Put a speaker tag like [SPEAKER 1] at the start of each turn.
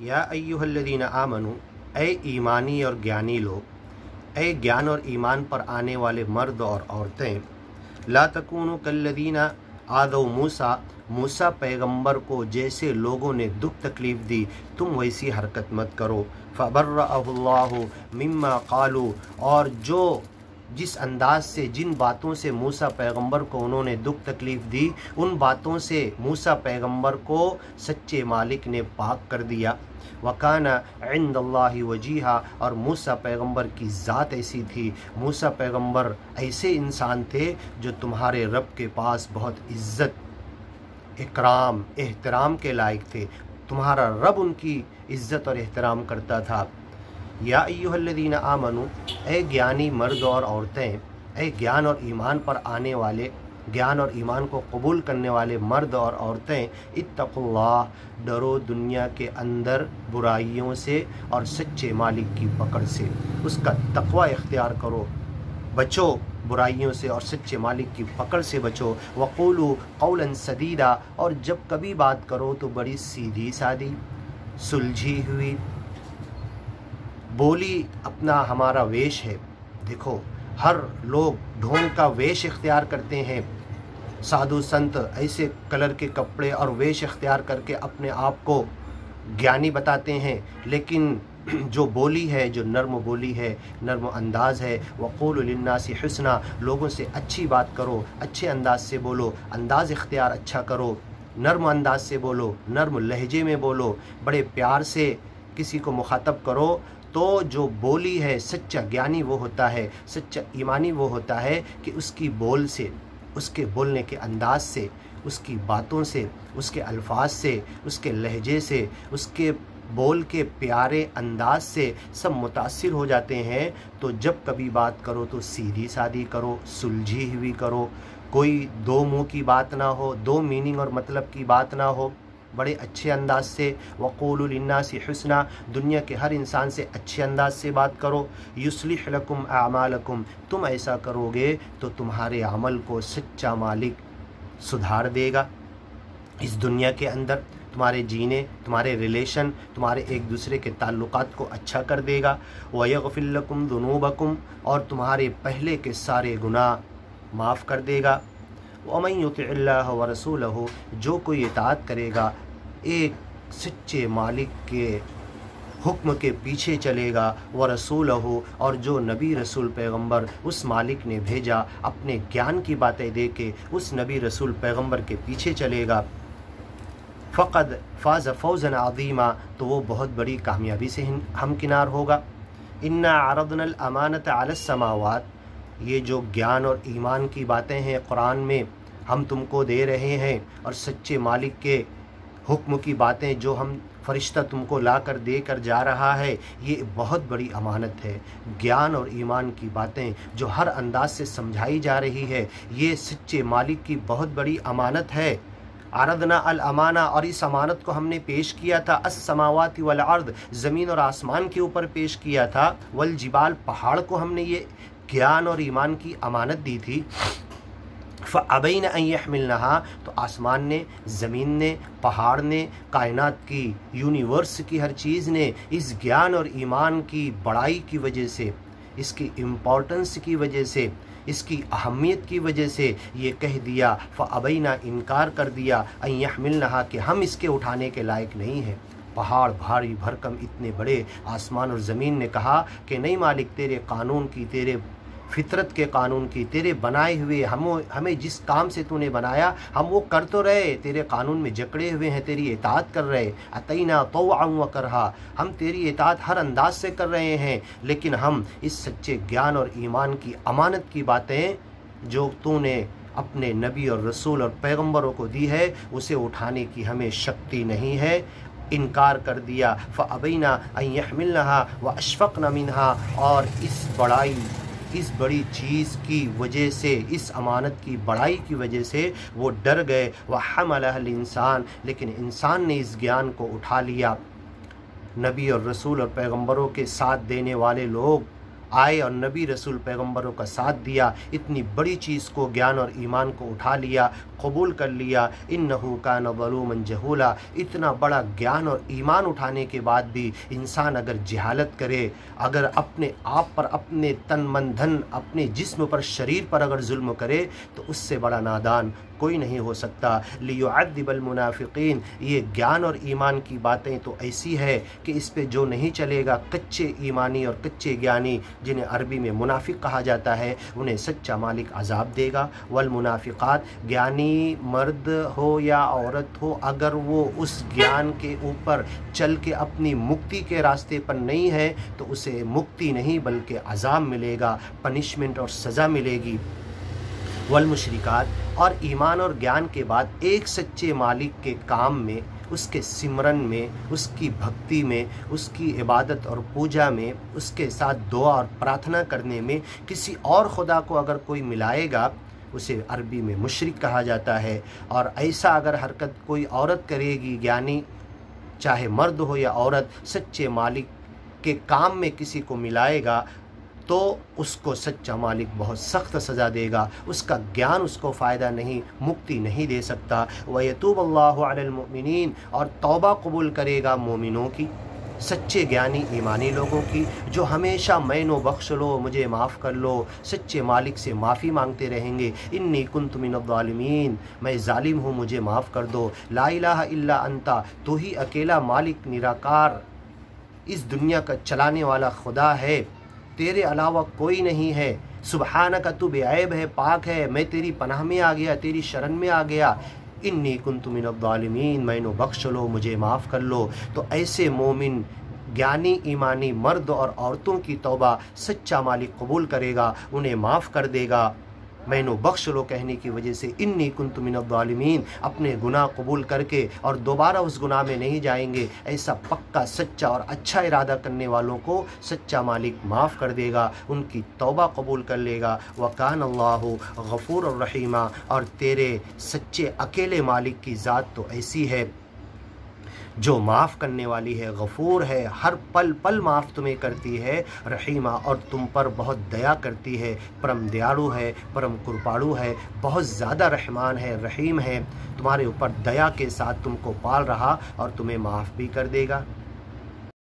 [SPEAKER 1] या अय्युहल्लज़ीना आमनू, ए ईमानी और ज्ञानी लोग, ए ज्ञान और ईमान पर आने वाले मर्द और औरतें, ला तकूनु कल्लज़ीना आदौ मूसा, मूसा पैगंबर को जैसे लोगों ने दुख तकलीफ़ दी तुम वैसी हरकत मत करो। फ़बर्रअहुल्लाहु मिम्मा क़ालू, और जो जिस अंदाज से जिन बातों से मूसा पैगंबर को उन्होंने दुख तकलीफ़ दी, उन बातों से मूसा पैगंबर को सच्चे मालिक ने पाक कर दिया। वकाना इंदल्लाहि वजीहा, और मूसा पैगंबर की ज़ात ऐसी थी, मूसा पैगंबर ऐसे इंसान थे जो तुम्हारे रब के पास बहुत इज़्ज़त, इकराम, एहतराम के लायक थे। तुम्हारा रब उनकी इज़्ज़त और एहतराम करता था। या अय्युहल्लज़ीना आमनू, ए ज्ञानी मर्द और औरतें, ए ज्ञान और ईमान पर आने वाले, ज्ञान और ईमान को कबूल करने वाले मर्द और औरतें, इत्तक़ुल्लाह, डरो दुनिया के अंदर बुराइयों से और सच्चे मालिक की पकड़ से, उसका तक़वा इख्तियार करो, बचो बुराइयों से और सच्चे मालिक की पकड़ से बचो। वक़ूलू क़ौलन सदीदा, और जब कभी बात करो तो बड़ी सीधी सादी सुलझी हुई बोली अपना हमारा वेश है। देखो, हर लोग ढोंग का वेश इख्तियार करते हैं, साधु संत ऐसे कलर के कपड़े और वेश इख्तियार करके अपने आप को ज्ञानी बताते हैं, लेकिन जो बोली है, जो नर्म बोली है, नर्म अंदाज़ है, वक़ूलु लिन्नासी हुस्ना, लोगों से अच्छी बात करो, अच्छे अंदाज से बोलो, अंदाज़ इख्तियार अच्छा करो, नर्म अंदाज से बोलो, नर्म लहजे में बोलो, बड़े प्यार से किसी को मुखातब करो। तो जो बोली है, सच्चा ज्ञानी वो होता है, सच्चा ईमानी वो होता है कि उसकी बोल से, उसके बोलने के अंदाज से, उसकी बातों से, उसके अल्फाज से, उसके लहजे से, उसके बोल के प्यारे अंदाज से सब मुतासिर हो जाते हैं। तो जब कभी बात करो तो सीधी सादी करो, सुलझी हुई करो, कोई दो मुँह की बात ना हो, दो मीनिंग और मतलब की बात ना हो, बड़े अच्छे अंदाज से। वक़ूलु लिन्नासी हुस्ना, दुनिया के हर इंसान से अच्छे अंदाज से बात करो। युस्लिह लकुम आमालकुम, तुम ऐसा करोगे तो तुम्हारे अमल को सच्चा मालिक सुधार देगा। इस दुनिया के अंदर तुम्हारे जीने, तुम्हारे रिलेशन, तुम्हारे एक दूसरे के ताल्लुकात को अच्छा कर देगा। व यग़फ़िर लकुम दुनूबकुम, और तुम्हारे पहले के सारे गुनाह माफ़ कर देगा। वमन युतिइल्लाह व रसूलहु, जो कोई इताअत करेगा, एक सच्चे मालिक के हुक्म के पीछे चलेगा, व रसूलहु, और जो नबी रसूल पैगंबर उस मालिक ने भेजा अपने ज्ञान की बातें दे के उस नबी रसूल पैगंबर के पीछे चलेगा, फ़क़द फ़ाज़ फ़ौज़न अज़ीमा, तो वो बहुत बड़ी कामयाबी से हमकिनार होगा। इन्ना अरदनल अमानत अलस समावात, ये जो ज्ञान और ईमान की बातें हैं कुरान में हम तुमको दे रहे हैं, और सच्चे मालिक के हुक्म की बातें जो हम फरिश्ता तुमको ला कर दे कर जा रहा है, ये बहुत बड़ी अमानत है। ज्ञान और ईमान की बातें जो हर अंदाज से समझाई जा रही है, ये सच्चे मालिक की बहुत बड़ी अमानत है। आरदना अल अमाना, और इस अमानत को हमने पेश किया था अस समावाति वल अर्द, ज़मीन और आसमान के ऊपर पेश किया था। वल जिबाल, पहाड़ को हमने ये ज्ञान और ईमान की अमानत दी थी। फ़अबैन अन यहमिलनहा, तो आसमान ने, ज़मीन ने, पहाड़ ने, कायनात की, यूनिवर्स की हर चीज़ ने इस ज्ञान और ईमान की बड़ाई की वजह से, इसकी इम्पोर्टेंस की वजह से, इसकी अहमियत की वजह से ये कह दिया, फ़अबैना, इनकार कर दिया, अन यहमिलनहा, कि हम इसके उठाने के लायक नहीं हैं। पहाड़ भारी भरकम इतने बड़े, आसमान और ज़मीन ने कहा कि नहीं मालिक, तेरे कानून की, तेरे फितरत के कानून की, तेरे बनाए हुए, हमें जिस काम से तूने बनाया हम वो कर तो रहे, तेरे कानून में जकड़े हुए हैं, तेरी इताअत कर रहे। अतैना तौअन व करहा, हम तेरी इताअत हर अंदाज से कर रहे हैं, लेकिन हम इस सच्चे ज्ञान और ईमान की अमानत की बातें जो तूने अपने नबी और रसूल और पैगंबरों को दी है, उसे उठाने की हमें शक्ति नहीं है, इनकार कर दिया। फ़अबैना अन यहमिलनहा व अशफ़क़न मिनहा, और इस बड़ी चीज़ की वजह से, इस अमानत की बड़ाई की वजह से वो डर गए। व हमलहल इंसान, लेकिन इंसान ने इस ज्ञान को उठा लिया। नबी और रसूल और पैगंबरों के साथ देने वाले लोग आए और नबी रसूल पैगंबरों का साथ दिया, इतनी बड़ी चीज़ को, ज्ञान और ईमान को उठा लिया, कबूल कर लिया। इन्नहु कान ज़लूमन जहूला, इतना बड़ा ज्ञान और ईमान उठाने के बाद भी इंसान अगर जहालत करे, अगर अपने आप पर, अपने तन मन धन, अपने जिस्म पर, शरीर पर अगर जुल्म करे, तो उससे बड़ा नादान कोई नहीं हो सकता। लियुअद्दिबल मुनाफिकीन, ये ज्ञान और ईमान की बातें तो ऐसी है कि इस पे जो नहीं चलेगा, कच्चे ईमानी और कच्चे ज्ञानी, जिन्हें अरबी में मुनाफिक कहा जाता है, उन्हें सच्चा मालिक अजाब देगा। वल मुनाफिकात, ज्ञानी मर्द हो या औरत हो, अगर वो उस ज्ञान के ऊपर चल के अपनी मुक्ति के रास्ते पर नहीं है, तो उसे मुक्ति नहीं बल्कि अजाब मिलेगा, पनिशमेंट और सज़ा मिलेगी। वल मुशरिकात, और ईमान और ज्ञान के बाद एक सच्चे मालिक के काम में, उसके सिमरन में, उसकी भक्ति में, उसकी इबादत और पूजा में, उसके साथ दुआ और प्रार्थना करने में किसी और खुदा को अगर कोई मिलाएगा, उसे अरबी में मुशरिक कहा जाता है। और ऐसा अगर हरकत कोई औरत करेगी, ज्ञानी चाहे मर्द हो या औरत, सच्चे मालिक के काम में किसी को मिलाएगा, तो उसको सच्चा मालिक बहुत सख्त सज़ा देगा। उसका ज्ञान उसको फ़ायदा नहीं, मुक्ति नहीं दे सकता। वयतूब अल्लाहु अलल मुमिनीन, और तौबा कबूल करेगा मोमिनों की, सच्चे ज्ञानी ईमानी लोगों की, जो हमेशा मैनो बख्श लो, मुझे माफ़ कर लो, सच्चे मालिक से माफ़ी मांगते रहेंगे। इन्नी कुन्तु मिनज़्ज़ालिमीन, मैं ज़ालिम हूँ, मुझे माफ़ कर दो। ला इलाहा इल्ला अंता, तू ही अकेला मालिक निराकार इस दुनिया का चलाने वाला खुदा है, तेरे अलावा कोई नहीं है। सुबहानका, तू बेऐब है, पाक है, मैं तेरी पनाह में आ गया, तेरी शरण में आ गया। इन्नी कुन्तु मिनज़्ज़ालिमीन, मैनो बख्श लो, मुझे माफ़ कर लो। तो ऐसे मोमिन ज्ञानी ईमानी मर्द और औरतों की तौबा सच्चा मालिक कबूल करेगा, उन्हें माफ़ कर देगा। मैनो बख्श लो कहने की वजह से इन्नी कुन्तु मिनज़्ज़ालिमीन, अपने गुनाह कबूल करके और दोबारा उस गुनाह में नहीं जाएंगे, ऐसा पक्का सच्चा और अच्छा इरादा करने वालों को सच्चा मालिक माफ़ कर देगा, उनकी तौबा कबूल कर लेगा। वकान अल्लाहु गफ़ूर रहीमा, और तेरे सच्चे अकेले मालिक की ज़ात तो ऐसी है जो माफ़ करने वाली है, गफ़ूर है, हर पल पल माफ़ तुम्हें करती है, रहीमा, और तुम पर बहुत दया करती है, परम दयालु है, परम कृपालु है, बहुत ज़्यादा रहमान है, रहीम है, तुम्हारे ऊपर दया के साथ तुमको पाल रहा और तुम्हें माफ़ भी कर देगा।